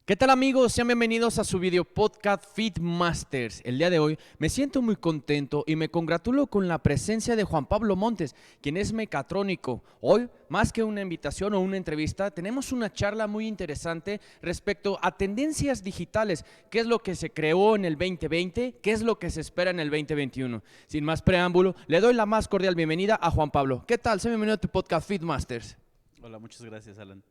¿Qué tal amigos? Sean bienvenidos a su video podcast Fit Masters. El día de hoy me siento muy contento y me congratulo con la presencia de Juan Pablo Montes, quien es mecatrónico. Hoy, más que una invitación o una entrevista, tenemos una charla muy interesante respecto a tendencias digitales, qué es lo que se creó en el 2020, qué es lo que se espera en el 2021. Sin más preámbulo, le doy la más cordial bienvenida a Juan Pablo. ¿Qué tal? Sea bienvenido a tu podcast Fit Masters. Hola, muchas gracias, Alan.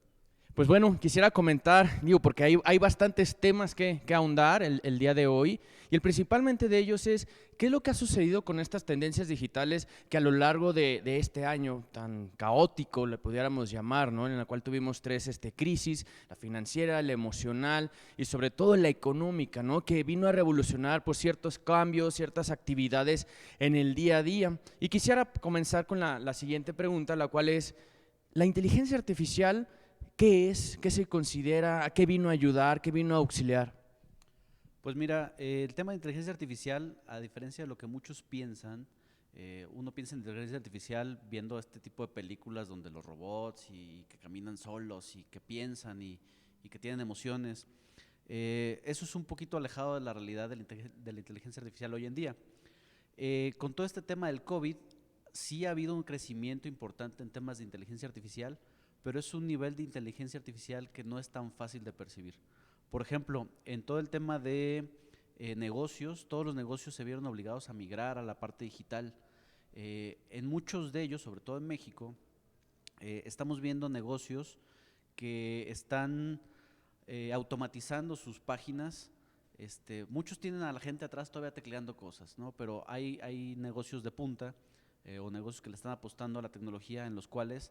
Pues bueno, quisiera comentar, porque hay bastantes temas que ahondar el día de hoy, y el principalmente de ellos es qué es lo que ha sucedido con estas tendencias digitales que a lo largo de este año tan caótico, le pudiéramos llamar, ¿no? En la cual tuvimos tres crisis, la financiera, la emocional y sobre todo la económica, ¿no? Que vino a revolucionar pues, ciertos cambios, ciertas actividades en el día a día. Y quisiera comenzar con la siguiente pregunta, la cual es, ¿la inteligencia artificial qué es? ¿Qué se considera? ¿A qué vino a ayudar? ¿Qué vino a auxiliar? Pues mira, el tema de inteligencia artificial, a diferencia de lo que muchos piensan, uno piensa en inteligencia artificial viendo este tipo de películas donde los robots y que caminan solos y que piensan y que tienen emociones. Eso es un poquito alejado de la realidad de la inteligencia artificial hoy en día. Con todo este tema del COVID, sí ha habido un crecimiento importante en temas de inteligencia artificial, pero es un nivel de inteligencia artificial que no es tan fácil de percibir. Por ejemplo, en todo el tema de negocios, todos los negocios se vieron obligados a migrar a la parte digital. En muchos de ellos, sobre todo en México, estamos viendo negocios que están automatizando sus páginas. Muchos tienen a la gente atrás todavía tecleando cosas, ¿no? Pero hay negocios de punta o negocios que le están apostando a la tecnología en los cuales,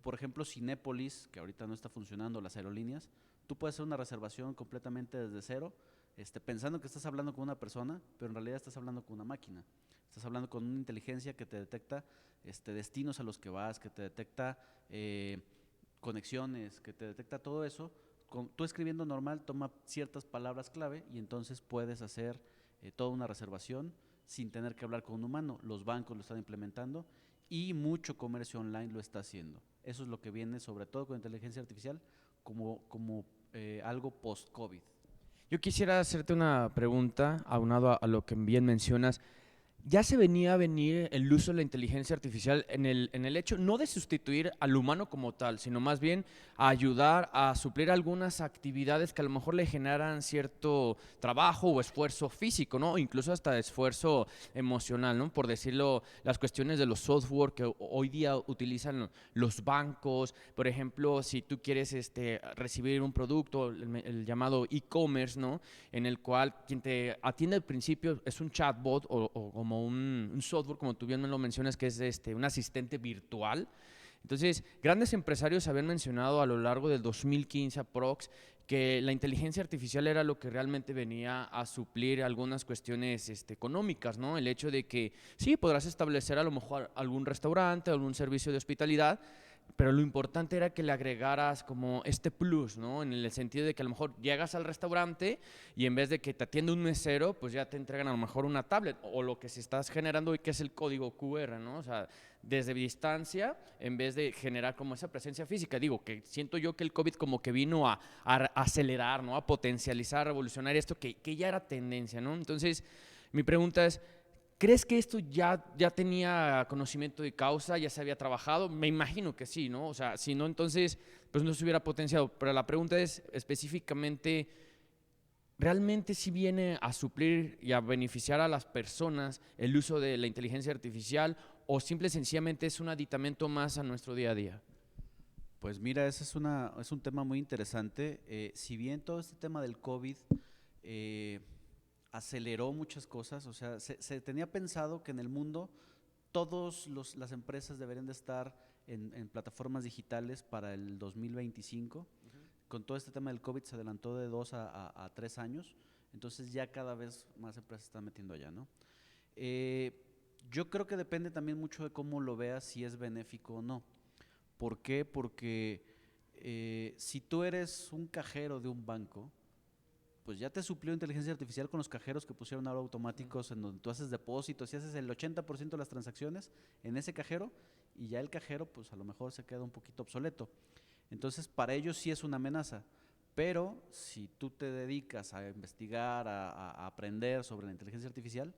por ejemplo, Cinépolis, que ahorita no está funcionando, las aerolíneas, tú puedes hacer una reservación completamente desde cero, pensando que estás hablando con una persona, pero en realidad estás hablando con una máquina. Estás hablando con una inteligencia que te detecta destinos a los que vas, que te detecta conexiones, que te detecta todo eso. Tú escribiendo normal toma ciertas palabras clave y entonces puedes hacer toda una reservación sin tener que hablar con un humano. Los bancos lo están implementando y mucho comercio online lo está haciendo. Eso es lo que viene sobre todo con inteligencia artificial como algo post-COVID. Yo quisiera hacerte una pregunta, aunado a lo que bien mencionas. Ya se venía a venir el uso de la inteligencia artificial en el hecho no de sustituir al humano como tal, sino más bien a ayudar a suplir algunas actividades que a lo mejor le generan cierto trabajo o esfuerzo físico, ¿no? Incluso hasta esfuerzo emocional, ¿no? Por decirlo, las cuestiones de los software que hoy día utilizan los bancos, por ejemplo, si tú quieres recibir un producto, el llamado e-commerce, ¿no? En el cual quien te atiende al principio es un chatbot o como un software, como tú bien me lo mencionas, que es un asistente virtual. Entonces, grandes empresarios habían mencionado a lo largo del 2015 aprox que la inteligencia artificial era lo que realmente venía a suplir algunas cuestiones económicas, ¿no? El hecho de que sí, podrás establecer a lo mejor algún restaurante, algún servicio de hospitalidad, pero lo importante era que le agregaras como este plus, ¿no? En el sentido de que a lo mejor llegas al restaurante y en vez de que te atienda un mesero, pues ya te entregan a lo mejor una tablet o lo que se estás generando hoy que es el código QR, ¿no? O sea, desde distancia, en vez de generar como esa presencia física. Digo, que siento yo que el COVID como que vino a acelerar, ¿no? A potencializar, a revolucionar esto que ya era tendencia, ¿no? Entonces, mi pregunta es, ¿crees que esto ya tenía conocimiento de causa, ya se había trabajado? Me imagino que sí, ¿no? O sea, si no, entonces, pues no se hubiera potenciado. Pero la pregunta es específicamente, ¿realmente sí viene a suplir y a beneficiar a las personas el uso de la inteligencia artificial o simple y sencillamente es un aditamento más a nuestro día a día? Pues mira, ese es un tema muy interesante. Si bien todo este tema del COVID eh, aceleró muchas cosas, o sea, se tenía pensado que en el mundo todas las empresas deberían de estar en plataformas digitales para el 2025. Con todo este tema del COVID se adelantó de 2 a 3 años, entonces ya cada vez más empresas están metiendo allá, ¿no? Eh, yo creo que depende también mucho de cómo lo veas, si es benéfico o no. ¿Por qué? Porque si tú eres un cajero de un banco, pues ya te suplió inteligencia artificial con los cajeros que pusieron ahora automáticos en donde tú haces depósitos y haces el 80% de las transacciones en ese cajero y ya el cajero pues a lo mejor se queda un poquito obsoleto. Entonces para ellos sí es una amenaza, Pero si tú te dedicas a investigar, a aprender sobre la inteligencia artificial,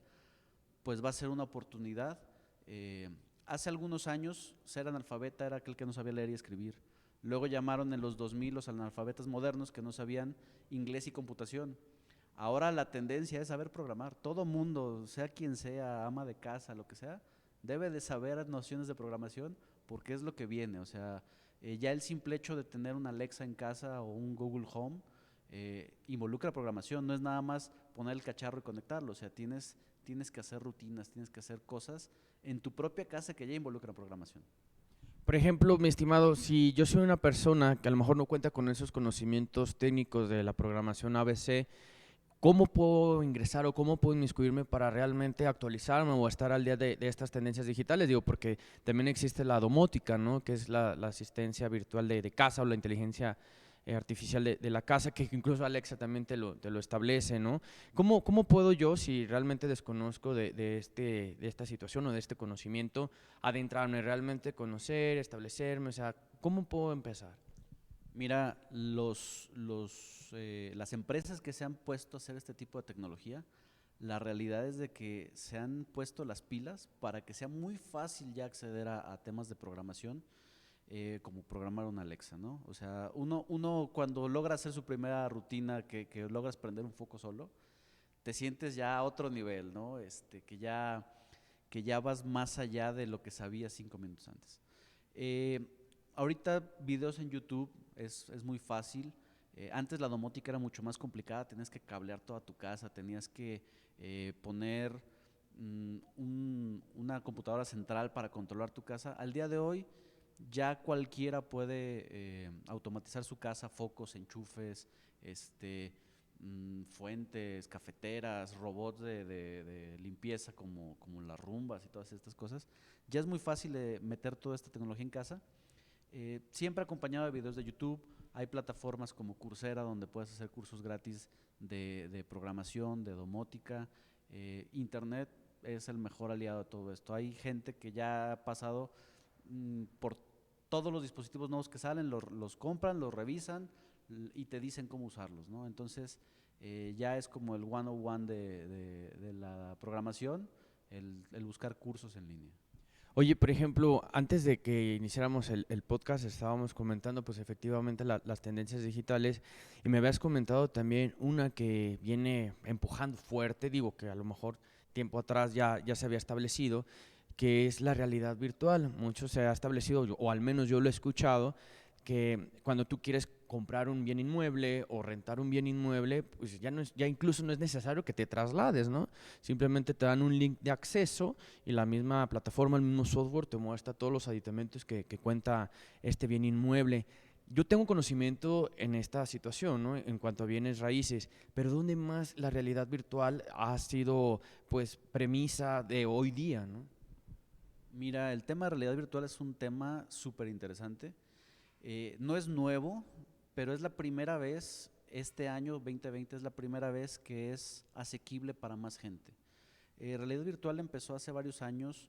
pues va a ser una oportunidad. Eh, Hace algunos años, ser analfabeta era aquel que no sabía leer y escribir. Luego llamaron en los 2000 los analfabetas modernos que no sabían inglés y computación. Ahora la tendencia es saber programar. Todo mundo, sea quien sea, ama de casa, lo que sea, debe de saber nociones de programación porque es lo que viene. O sea, ya el simple hecho de tener una Alexa en casa o un Google Home involucra programación. No es nada más poner el cacharro y conectarlo. O sea, tienes que hacer rutinas, tienes que hacer cosas en tu propia casa que ya involucran programación. Por ejemplo, mi estimado, si yo soy una persona que a lo mejor no cuenta con esos conocimientos técnicos de la programación ABC, ¿cómo puedo ingresar o cómo puedo inmiscuirme para realmente actualizarme o estar al día de estas tendencias digitales? Digo, porque también existe la domótica, ¿no? Que es la asistencia virtual de casa o la inteligencia artificial de la casa, que incluso Alexa también te lo establece, ¿no? ¿Cómo puedo yo, si realmente desconozco de esta situación o de este conocimiento, adentrarme, realmente conocer, establecerme? O sea, ¿cómo puedo empezar? Mira, las empresas que se han puesto a hacer este tipo de tecnología, la realidad es de que se han puesto las pilas para que sea muy fácil ya acceder a temas de programación, como programar una Alexa, ¿no? O sea, uno cuando logra hacer su primera rutina, que logras prender un foco solo, te sientes ya a otro nivel, ¿no? Que ya vas más allá de lo que sabías 5 minutos antes. Eh, Ahorita videos en YouTube es muy fácil. Antes la domótica era mucho más complicada, tenías que cablear toda tu casa, tenías que poner una computadora central para controlar tu casa. Al día de hoy ya cualquiera puede automatizar su casa, focos, enchufes, este, fuentes, cafeteras, robots de limpieza como las rumbas y todas estas cosas. Ya es muy fácil meter toda esta tecnología en casa, siempre acompañado de videos de YouTube. Hay plataformas como Coursera donde puedes hacer cursos gratis de programación, de domótica. Internet es el mejor aliado de todo esto. Hay gente que ya ha pasado por todos los dispositivos nuevos que salen, los compran, los revisan y te dicen cómo usarlos, ¿no? Entonces, ya es como el 101 de la programación, el buscar cursos en línea. Oye, por ejemplo, antes de que iniciáramos el podcast, estábamos comentando pues efectivamente las tendencias digitales y me habías comentado también una que viene empujando fuerte, digo que a lo mejor tiempo atrás ya se había establecido, que es la realidad virtual. Mucho se ha establecido, o al menos yo lo he escuchado, que cuando tú quieres comprar un bien inmueble o rentar un bien inmueble, pues ya, no es, ya incluso no es necesario que te traslades, ¿no? Simplemente te dan un link de acceso y la misma plataforma, el mismo software te muestra todos los aditamentos que cuenta este bien inmueble. Yo tengo conocimiento en esta situación, ¿no? En cuanto a bienes raíces, pero ¿dónde más la realidad virtual ha sido, pues, premisa de hoy día, ¿no? Mira, el tema de realidad virtual es un tema súper interesante. No es nuevo, pero es la primera vez, este año 2020 es la primera vez que es asequible para más gente. Realidad virtual empezó hace varios años,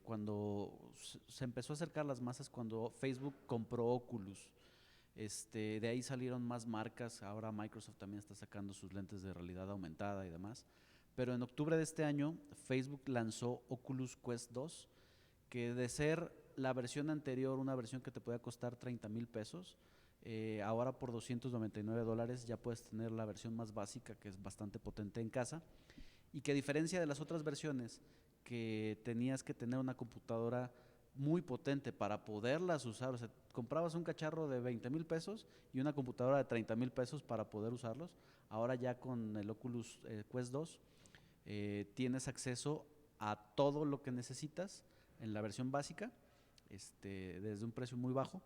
cuando se empezó a acercar a las masas cuando Facebook compró Oculus. De ahí salieron más marcas, ahora Microsoft también está sacando sus lentes de realidad aumentada y demás. Pero en octubre de este año, Facebook lanzó Oculus Quest 2, que de ser la versión anterior, una versión que te podía costar 30,000 pesos, ahora por $299 ya puedes tener la versión más básica, que es bastante potente en casa, y que a diferencia de las otras versiones, que tenías que tener una computadora muy potente para poderlas usar, o sea, comprabas un cacharro de 20,000 pesos y una computadora de 30,000 pesos para poder usarlos. Ahora ya con el Oculus Quest 2 tienes acceso a todo lo que necesitas en la versión básica, desde un precio muy bajo,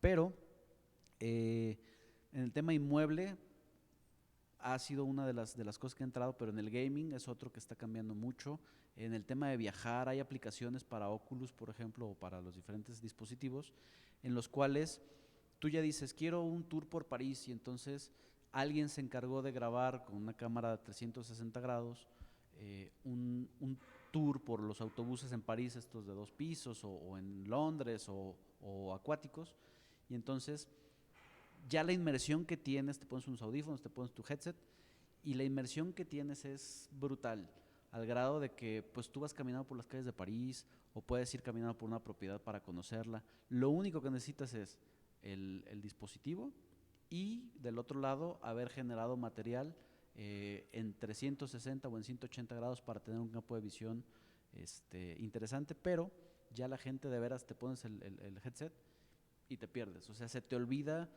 pero eh, en el tema inmueble ha sido una de las cosas que ha entrado, pero en el gaming es otro que está cambiando mucho. En el tema de viajar hay aplicaciones para Oculus, por ejemplo, o para los diferentes dispositivos, en los cuales tú ya dices, quiero un tour por París, y entonces alguien se encargó de grabar con una cámara de 360 grados un tour por los autobuses en París, estos de 2 pisos, o en Londres, o acuáticos, y entonces ya la inmersión que tienes, te pones unos audífonos, te pones tu headset, y la inmersión que tienes es brutal, al grado de que pues tú vas caminando por las calles de París o puedes ir caminando por una propiedad para conocerla. Lo único que necesitas es el dispositivo y del otro lado haber generado material en 360 o en 180 grados para tener un campo de visión interesante, pero ya la gente de veras te pones el headset y te pierdes, o sea, se te olvida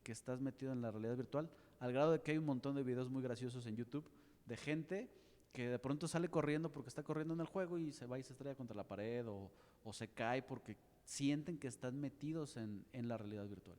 que estás metido en la realidad virtual, al grado de que hay un montón de videos muy graciosos en YouTube de gente que de pronto sale corriendo porque está corriendo en el juego y se va y se estrella contra la pared o se cae porque sienten que están metidos en la realidad virtual.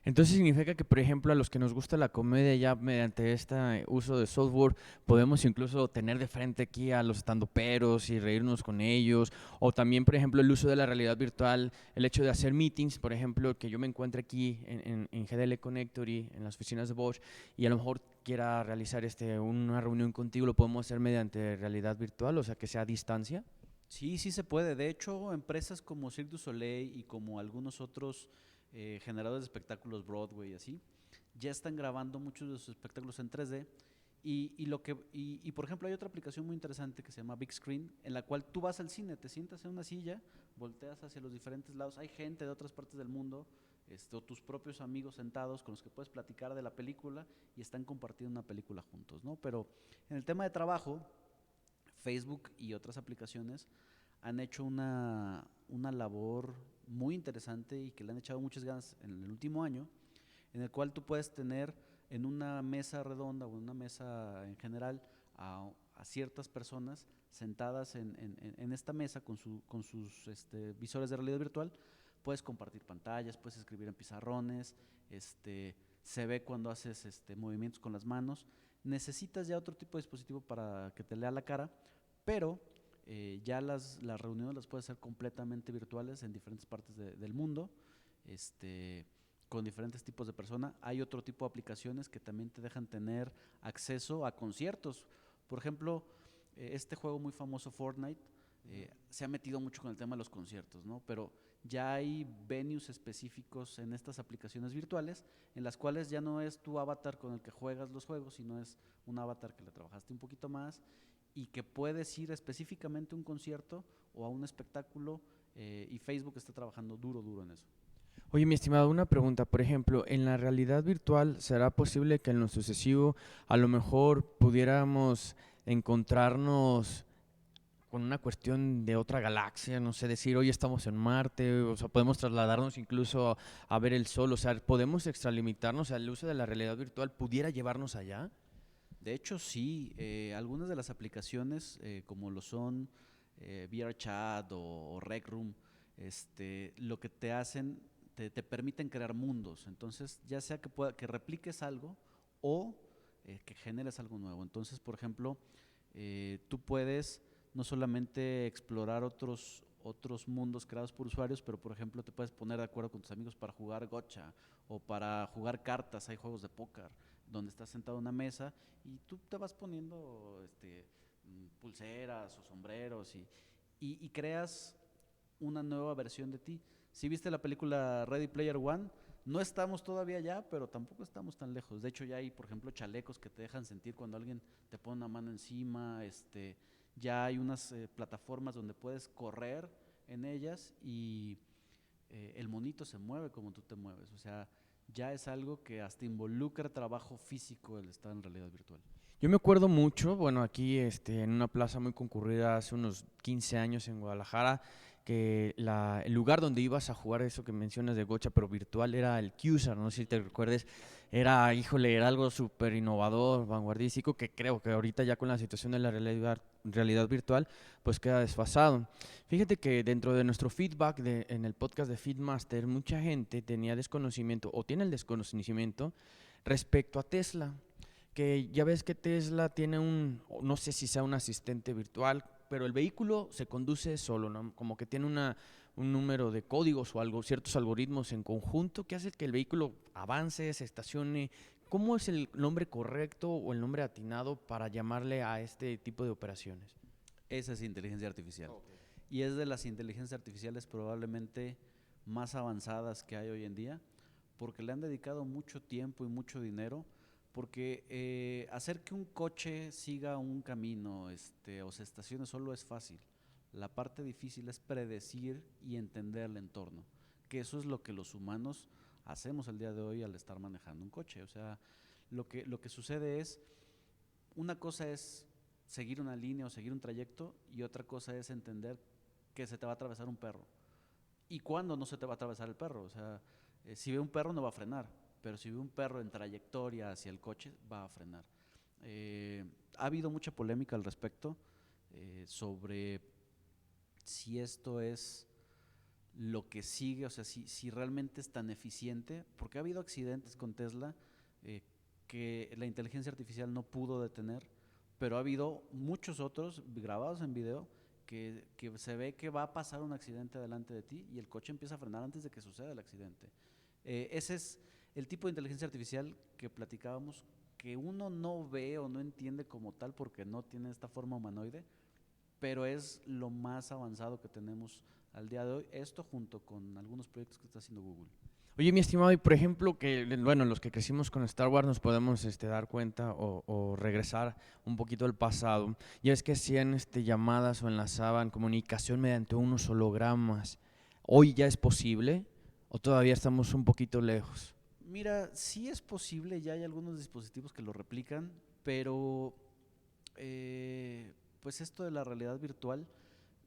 Entonces significa que, por ejemplo, a los que nos gusta la comedia ya mediante este uso de software, podemos incluso tener de frente aquí a los estandoperos y reírnos con ellos. O también, por ejemplo, el uso de la realidad virtual, el hecho de hacer meetings, por ejemplo, que yo me encuentre aquí en GDL Connectory, en las oficinas de Bosch, y a lo mejor quiera realizar una reunión contigo, lo podemos hacer mediante realidad virtual, o sea, que sea a distancia. Sí, sí se puede. De hecho, empresas como Cirque du Soleil y como algunos otros generadores de espectáculos Broadway y así, ya están grabando muchos de sus espectáculos en 3D. Por ejemplo, hay otra aplicación muy interesante que se llama Big Screen, en la cual tú vas al cine, te sientas en una silla, volteas hacia los diferentes lados, hay gente de otras partes del mundo, o tus propios amigos sentados con los que puedes platicar de la película y están compartiendo una película juntos, ¿no? Pero en el tema de trabajo, Facebook y otras aplicaciones han hecho una labor muy interesante y que le han echado muchas ganas en el último año, en el cual tú puedes tener en una mesa redonda o en una mesa en general a ciertas personas sentadas en esta mesa con sus visores de realidad virtual. Puedes compartir pantallas, puedes escribir en pizarrones, se ve cuando haces movimientos con las manos. Necesitas ya otro tipo de dispositivo para que te lea la cara, pero ya las reuniones las puedes hacer completamente virtuales en diferentes partes del mundo, con diferentes tipos de personas. Hay otro tipo de aplicaciones que también te dejan tener acceso a conciertos. Por ejemplo, este juego muy famoso, Fortnite, se ha metido mucho con el tema de los conciertos, ¿no? Pero ya hay venues específicos en estas aplicaciones virtuales en las cuales ya no es tu avatar con el que juegas los juegos, sino es un avatar que le trabajaste un poquito más y que puedes ir específicamente a un concierto o a un espectáculo, y Facebook está trabajando duro en eso. Oye, mi estimado, una pregunta. Por ejemplo, en la realidad virtual, ¿será posible que en lo sucesivo a lo mejor pudiéramos encontrarnos con una cuestión de otra galaxia? No sé, decir, hoy estamos en Marte, o sea, podemos trasladarnos incluso a ver el Sol, o sea, ¿podemos extralimitarnos? O sea, el uso de la realidad virtual pudiera llevarnos allá. De hecho, sí, algunas de las aplicaciones, como lo son VRChat o Rec Room, lo que te hacen, te permiten crear mundos. Entonces, ya sea que repliques algo o que generes algo nuevo. Entonces, por ejemplo, tú puedes no solamente explorar otros mundos creados por usuarios, pero por ejemplo te puedes poner de acuerdo con tus amigos para jugar gocha o para jugar cartas. Hay juegos de póker donde estás sentado en una mesa y tú te vas poniendo pulseras o sombreros y creas una nueva versión de ti. Si viste la película Ready Player One, no estamos todavía allá, pero tampoco estamos tan lejos. De hecho, ya hay, por ejemplo, chalecos que te dejan sentir cuando alguien te pone una mano encima. Ya hay unas plataformas donde puedes correr en ellas y el monito se mueve como tú te mueves. O sea, ya es algo que hasta involucra trabajo físico el estar en realidad virtual. Yo me acuerdo mucho, bueno, aquí en una plaza muy concurrida hace unos 15 años en Guadalajara, que el lugar donde ibas a jugar eso que mencionas de gocha, pero virtual, era el CUSAR, no sé si te recuerdes, era, híjole, era algo súper innovador, vanguardístico, que creo que ahorita ya con la situación de la realidad virtual, pues queda desfasado. Fíjate que dentro de nuestro feedback en el podcast de Feedmaster, mucha gente tenía desconocimiento o tiene el desconocimiento respecto a Tesla, que ya ves que Tesla tiene no sé si sea un asistente virtual, pero el vehículo se conduce solo, ¿no? Como que tiene un número de códigos o algo, ciertos algoritmos en conjunto que hace que el vehículo avance, se estacione. ¿Cómo es el nombre correcto o el nombre atinado para llamarle a este tipo de operaciones? Esa es inteligencia artificial. Okay. Y es de las inteligencias artificiales probablemente más avanzadas que hay hoy en día, porque le han dedicado mucho tiempo y mucho dinero, porque hacer que un coche siga un camino o se estacione solo es fácil. La parte difícil es predecir y entender el entorno, que eso es lo que los humanos hacemos el día de hoy al estar manejando un coche. O sea, lo que sucede es, una cosa es seguir una línea o seguir un trayecto y otra cosa es entender que se te va a atravesar un perro. ¿Y cuándo no se te va a atravesar el perro? O sea, si ve un perro no va a frenar, pero si ve un perro en trayectoria hacia el coche, va a frenar. Ha habido mucha polémica al respecto sobre si esto es lo que sigue, o sea, si realmente es tan eficiente, porque ha habido accidentes con Tesla que la inteligencia artificial no pudo detener, pero ha habido muchos otros grabados en video que se ve que va a pasar un accidente delante de ti y el coche empieza a frenar antes de que suceda el accidente. Ese es el tipo de inteligencia artificial que platicábamos, que uno no ve o no entiende como tal porque no tiene esta forma humanoide, pero es lo más avanzado que tenemos al día de hoy, esto junto con algunos proyectos que está haciendo Google. Oye, mi estimado, y por ejemplo, que bueno, los que crecimos con Star Wars nos podemos dar cuenta o regresar un poquito al pasado. Ya es que hacían llamadas o enlazaban comunicación mediante unos hologramas. ¿Hoy ya es posible o todavía estamos un poquito lejos? Mira, sí es posible, ya hay algunos dispositivos que lo replican, pero pues esto de la realidad virtual,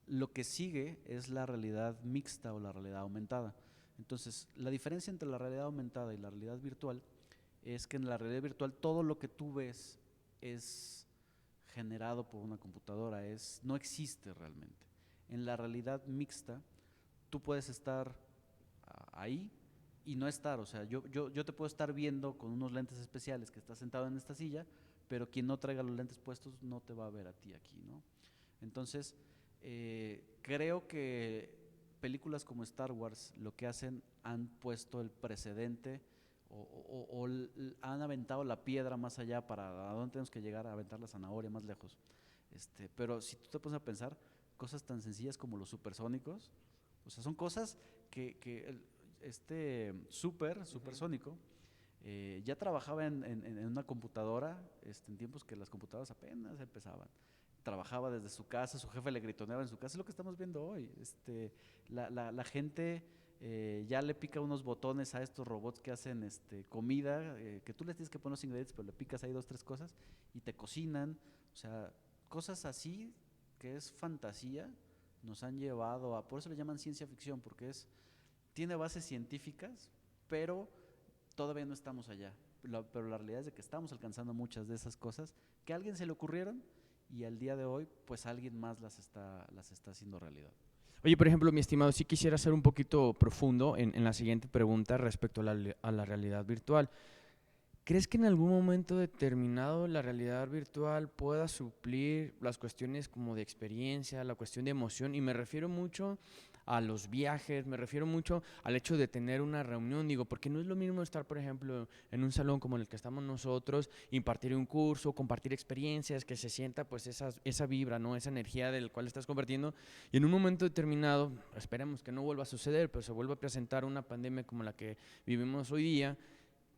lo que sigue es la realidad mixta o la realidad aumentada. Entonces, la diferencia entre la realidad aumentada y la realidad virtual es que en la realidad virtual todo lo que tú ves es generado por una computadora, no existe realmente. En la realidad mixta, tú puedes estar ahí y no estar, o sea, yo te puedo estar viendo con unos lentes especiales que estás sentado en esta silla, pero quien no traiga los lentes puestos no te va a ver a ti aquí, ¿no? Entonces, creo que películas como Star Wars lo que hacen, han puesto el precedente o han aventado la piedra más allá para a dónde tenemos que llegar, a aventar la zanahoria más lejos. Pero si tú te pones a pensar, cosas tan sencillas como los supersónicos, o sea, son cosas que supersónico ya trabajaba en una computadora en tiempos que las computadoras apenas empezaban. Trabajaba desde su casa, su jefe le gritoneaba en su casa, es lo que estamos viendo hoy. La gente ya le pica unos botones a estos robots que hacen comida, que tú les tienes que poner los ingredientes, pero le picas ahí dos, tres cosas y te cocinan. O sea, cosas así que es fantasía, nos han llevado a, por eso le llaman ciencia ficción, porque tiene bases científicas, pero todavía no estamos allá. Pero la realidad es de que estamos alcanzando muchas de esas cosas que a alguien se le ocurrieron y al día de hoy, pues alguien más las está haciendo realidad. Oye, por ejemplo, mi estimado, sí quisiera ser un poquito profundo en la siguiente pregunta respecto a la realidad virtual. ¿Crees que en algún momento determinado la realidad virtual pueda suplir las cuestiones como de experiencia, la cuestión de emoción? Y me refiero mucho a los viajes, me refiero mucho al hecho de tener una reunión, digo, porque no es lo mismo estar, por ejemplo, en un salón como en el que estamos nosotros, impartir un curso, compartir experiencias, que se sienta pues esa vibra, ¿no? Esa energía del cual estás compartiendo, y en un momento determinado, esperemos que no vuelva a suceder, pero se vuelva a presentar una pandemia como la que vivimos hoy día.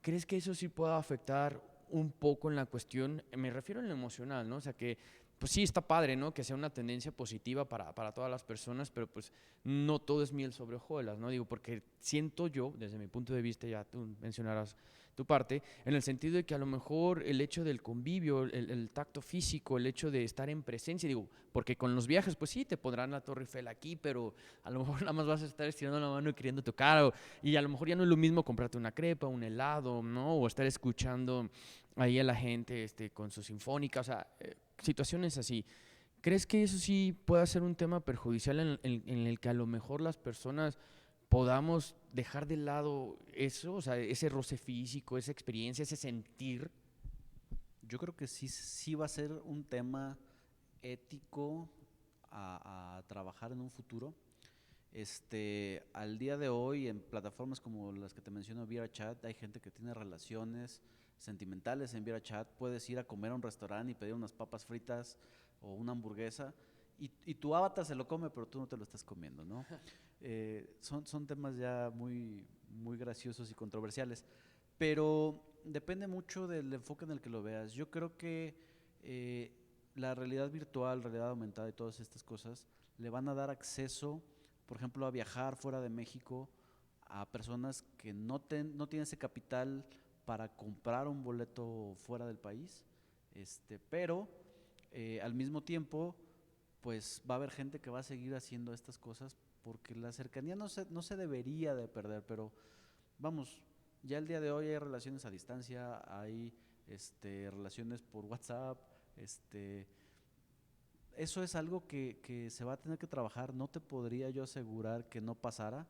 ¿Crees que eso sí pueda afectar un poco en la cuestión? Me refiero en lo emocional, ¿no? O sea, que pues sí está padre, ¿no? Que sea una tendencia positiva para todas las personas, pero pues no todo es miel sobre hojuelas, ¿no? Digo, porque siento yo, desde mi punto de vista, ya tú mencionarás tu parte, en el sentido de que a lo mejor el hecho del convivio, el tacto físico, el hecho de estar en presencia, digo, porque con los viajes, pues sí, te podrán la Torre Eiffel aquí, pero a lo mejor nada más vas a estar estirando la mano y queriendo tocar, y a lo mejor ya no es lo mismo comprarte una crepa, un helado, ¿no? O estar escuchando ahí a la gente con su sinfónica, o sea, situaciones así. ¿Crees que eso sí pueda ser un tema perjudicial en el que a lo mejor las personas podamos dejar de lado eso, o sea, ese roce físico, esa experiencia, ese sentir? Yo creo que sí va a ser un tema ético a trabajar en un futuro. Al día de hoy, en plataformas como las que te menciono, ViaChat, hay gente que tiene relaciones sentimentales en ViaChat. Puedes ir a comer a un restaurante y pedir unas papas fritas o una hamburguesa y tu avatar se lo come, pero tú no te lo estás comiendo, ¿no? Son temas ya muy, muy graciosos y controversiales. Pero depende mucho del enfoque en el que lo veas. Yo creo que eh, la realidad virtual, realidad aumentada y todas estas cosas le van a dar acceso, por ejemplo, a viajar fuera de México a personas que no tienen ese capital para comprar un boleto fuera del país, pero al mismo tiempo, pues va a haber gente que va a seguir haciendo estas cosas porque la cercanía no se debería de perder, pero vamos, ya el día de hoy hay relaciones a distancia, hay relaciones por WhatsApp, este, eso es algo que se va a tener que trabajar. No te podría yo asegurar que no pasara.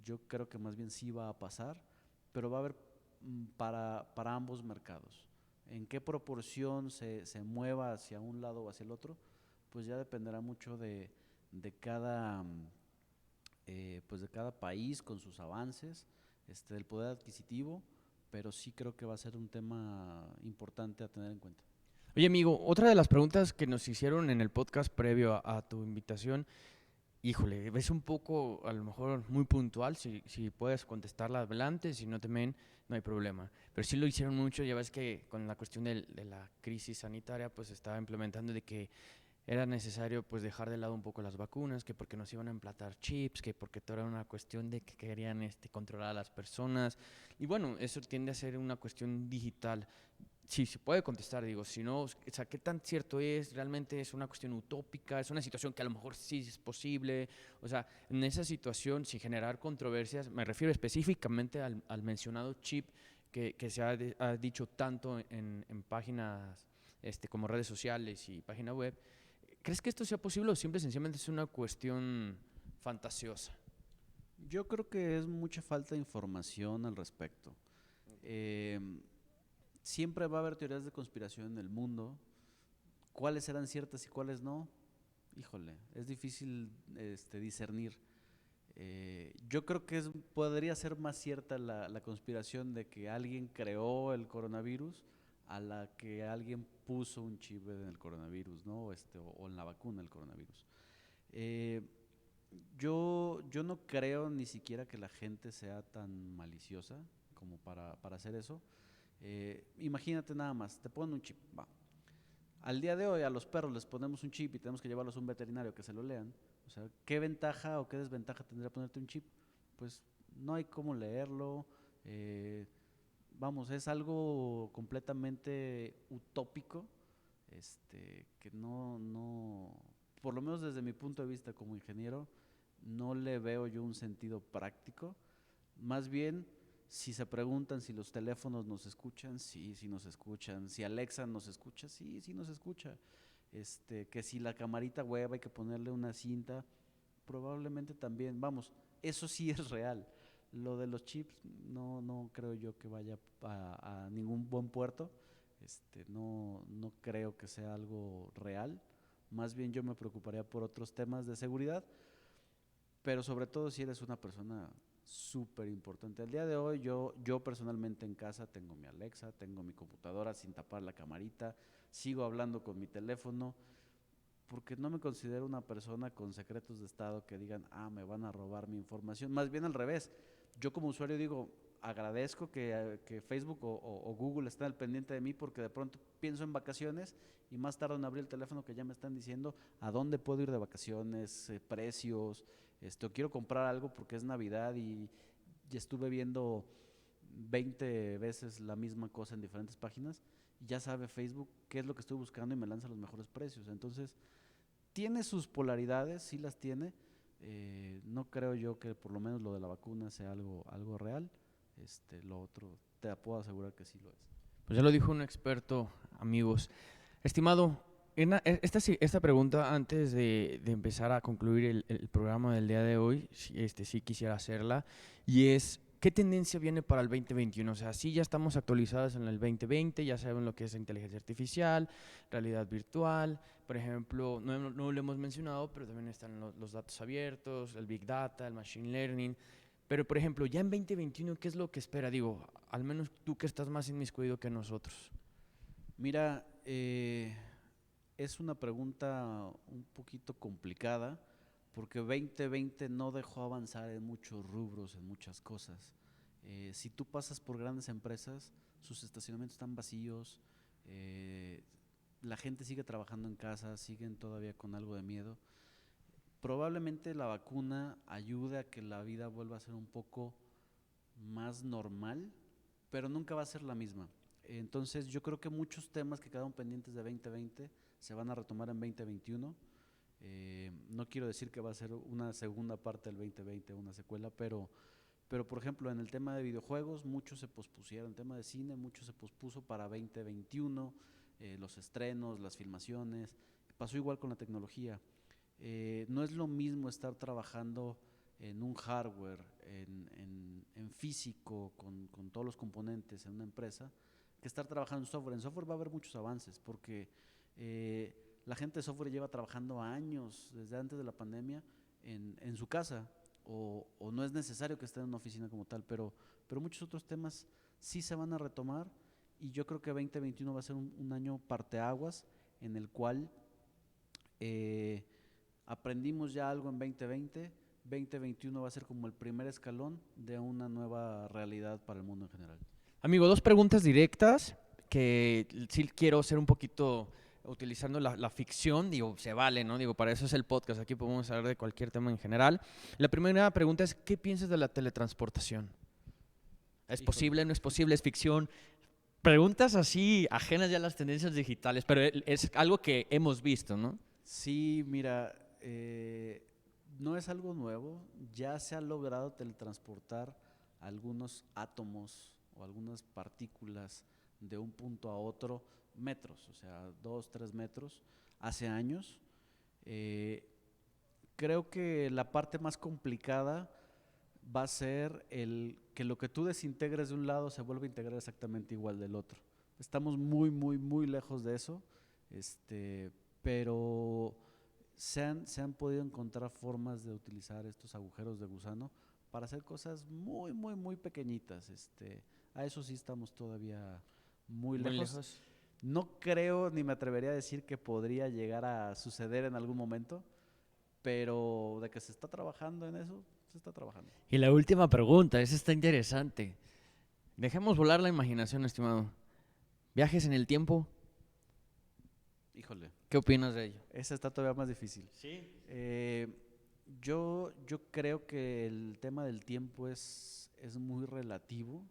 Yo creo que más bien sí va a pasar, pero va a haber para ambos mercados. En qué proporción se mueva hacia un lado o hacia el otro, pues ya dependerá mucho de cada, pues de cada país con sus avances, del poder adquisitivo, pero sí creo que va a ser un tema importante a tener en cuenta. Oye, amigo, otra de las preguntas que nos hicieron en el podcast previo a tu invitación, híjole, es un poco, a lo mejor, muy puntual. Si puedes contestarla adelante, si no temen, no hay problema. Pero sí lo hicieron mucho, ya ves que con la cuestión de la crisis sanitaria, pues se estaba implementando de que era necesario pues dejar de lado un poco las vacunas, que porque nos iban a implantar chips, que porque todo era una cuestión de que querían controlar a las personas. Y bueno, eso tiende a ser una cuestión digital. Sí, se puede contestar, digo, si no, o sea, ¿qué tan cierto es? ¿Realmente es una cuestión utópica? ¿Es una situación que a lo mejor sí es posible? O sea, en esa situación, sin generar controversias, me refiero específicamente al mencionado chip que se ha dicho tanto en páginas como redes sociales y página web. ¿Crees que esto sea posible o simple y sencillamente es una cuestión fantasiosa? Yo creo que es mucha falta de información al respecto. Eh, Siempre va a haber teorías de conspiración en el mundo. ¿Cuáles serán ciertas y cuáles no? Híjole, es difícil discernir. Yo creo que podría ser más cierta la conspiración de que alguien creó el coronavirus a la que alguien puso un chip en el coronavirus, ¿no? O en la vacuna del coronavirus. Eh, yo no creo ni siquiera que la gente sea tan maliciosa como para hacer eso. Imagínate nada más, te ponen un chip, va. Al día de hoy a los perros les ponemos un chip y tenemos que llevarlos a un veterinario que se lo lean. O sea, ¿qué ventaja o qué desventaja tendría ponerte un chip? Pues no hay cómo leerlo. eh, Vamos, es algo completamente utópico, que por lo menos desde mi punto de vista como ingeniero, no le veo yo un sentido práctico. Más bien, si se preguntan si los teléfonos nos escuchan, sí, sí nos escuchan. Si Alexa nos escucha, sí, sí nos escucha. Que si la camarita web hay que ponerle una cinta, probablemente también. Vamos, eso sí es real. Lo de los chips no creo yo que vaya a ningún buen puerto. No creo que sea algo real. Más bien yo me preocuparía por otros temas de seguridad, pero sobre todo si eres una persona súper importante. Al día de hoy yo personalmente en casa tengo mi Alexa, tengo mi computadora sin tapar la camarita, sigo hablando con mi teléfono, porque no me considero una persona con secretos de Estado que digan, me van a robar mi información. Más bien al revés. Yo como usuario digo, agradezco que Facebook o Google estén al pendiente de mí porque de pronto pienso en vacaciones y más tarde en abrir el teléfono que ya me están diciendo a dónde puedo ir de vacaciones, precios, o quiero comprar algo porque es Navidad y ya estuve viendo 20 veces la misma cosa en diferentes páginas y ya sabe Facebook qué es lo que estoy buscando y me lanza los mejores precios. Entonces, tiene sus polaridades, sí las tiene. No creo yo que por lo menos lo de la vacuna sea algo real. Lo otro, te puedo asegurar que sí lo es. Pues ya lo dijo un experto, amigos. Estimado, esta pregunta, antes de empezar a concluir el programa del día de hoy, sí quisiera hacerla, y es, ¿qué tendencia viene para el 2021? O sea, sí ya estamos actualizados en el 2020, ya saben lo que es inteligencia artificial, realidad virtual, por ejemplo, no lo hemos mencionado, pero también están los datos abiertos, el Big Data, el Machine Learning. Pero, por ejemplo, ya en 2021, ¿qué es lo que espera? Digo, al menos tú que estás más inmiscuido que nosotros. Mira, es una pregunta un poquito complicada porque 2020 no dejó avanzar en muchos rubros, en muchas cosas. Si tú pasas por grandes empresas, sus estacionamientos están vacíos, la gente sigue trabajando en casa, siguen todavía con algo de miedo. Probablemente la vacuna ayude a que la vida vuelva a ser un poco más normal, pero nunca va a ser la misma. Entonces yo creo que muchos temas que quedaron pendientes de 2020 se van a retomar en 2021. No quiero decir que va a ser una segunda parte del 2020, una secuela, pero por ejemplo en el tema de videojuegos muchos se pospusieron, en el tema de cine mucho se pospuso para 2021, los estrenos, las filmaciones. Pasó igual con la tecnología. No es lo mismo estar trabajando en un hardware, en físico, con todos los componentes en una empresa, que estar trabajando en software. En software va a haber muchos avances, porque la gente de software lleva trabajando años, desde antes de la pandemia, en su casa, o no es necesario que esté en una oficina como tal, pero muchos otros temas sí se van a retomar, y yo creo que 2021 va a ser un año parteaguas en el cual aprendimos ya algo en 2020, 2021 va a ser como el primer escalón de una nueva realidad para el mundo en general. Amigo, 2 preguntas directas que sí quiero ser un poquito utilizando la ficción, digo, se vale, ¿no? Digo, para eso es el podcast, aquí podemos hablar de cualquier tema en general. La primera pregunta es, ¿qué piensas de la teletransportación? ¿Es Híjole. posible, no es posible, es ficción? Preguntas así, ajenas ya a las tendencias digitales, pero es algo que hemos visto, ¿no? Sí, mira, no es algo nuevo, ya se ha logrado teletransportar algunos átomos o algunas partículas de un punto a otro metros, o sea, 2, 3 metros, hace años. Creo que la parte más complicada va a ser el que lo que tú desintegres de un lado se vuelva a integrar exactamente igual del otro. Estamos muy, muy, muy lejos de eso, pero se han podido encontrar formas de utilizar estos agujeros de gusano para hacer cosas muy, muy, muy pequeñitas. A eso sí estamos todavía muy Muy lejos. lejos. No creo ni me atrevería a decir que podría llegar a suceder en algún momento, pero de que se está trabajando en eso, se está trabajando. Y la última pregunta, esa está interesante. Dejemos volar la imaginación, estimado. ¿Viajes en el tiempo? Híjole, ¿Qué opinas de ello? esa está todavía más difícil. Sí. Yo creo que el tema del tiempo es muy relativo,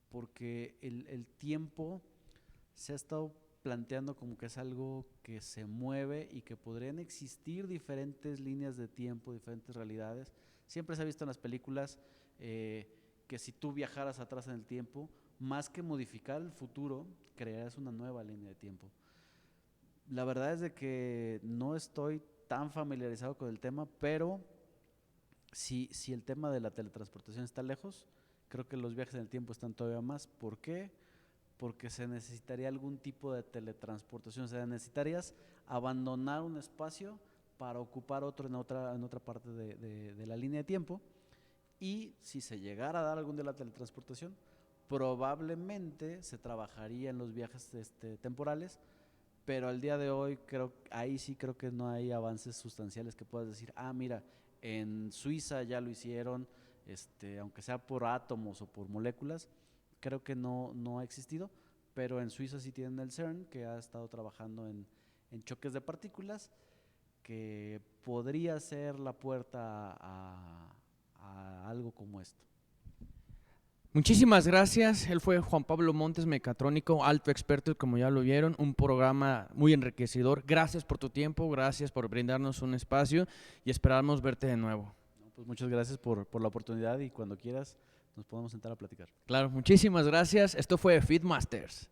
porque el tiempo se ha estado planteando como que es algo que se mueve y que podrían existir diferentes líneas de tiempo, diferentes realidades. Siempre se ha visto en las películas que si tú viajaras atrás en el tiempo, más que modificar el futuro, crearías una nueva línea de tiempo. La verdad es de que no estoy tan familiarizado con el tema, pero si el tema de la teletransportación está lejos, creo que los viajes en el tiempo están todavía más. ¿Por qué? Porque se necesitaría algún tipo de teletransportación, o sea, necesitarías abandonar un espacio para ocupar otro en otra parte de la línea de tiempo, y si se llegara a dar algún día la teletransportación, probablemente se trabajaría en los viajes temporales, pero al día de hoy ahí sí creo que no hay avances sustanciales que puedas decir, mira, en Suiza ya lo hicieron, aunque sea por átomos o por moléculas, creo que no ha existido, pero en Suiza sí tienen el CERN, que ha estado trabajando en choques de partículas, que podría ser la puerta a algo como esto. Muchísimas gracias. Él fue Juan Pablo Montes, mecatrónico, alto experto, como ya lo vieron. Un programa muy enriquecedor. Gracias por tu tiempo, gracias por brindarnos un espacio y esperamos verte de nuevo. No, pues muchas gracias por la oportunidad, y cuando quieras nos podemos sentar a platicar. Claro, muchísimas gracias. Esto fue Feedmasters.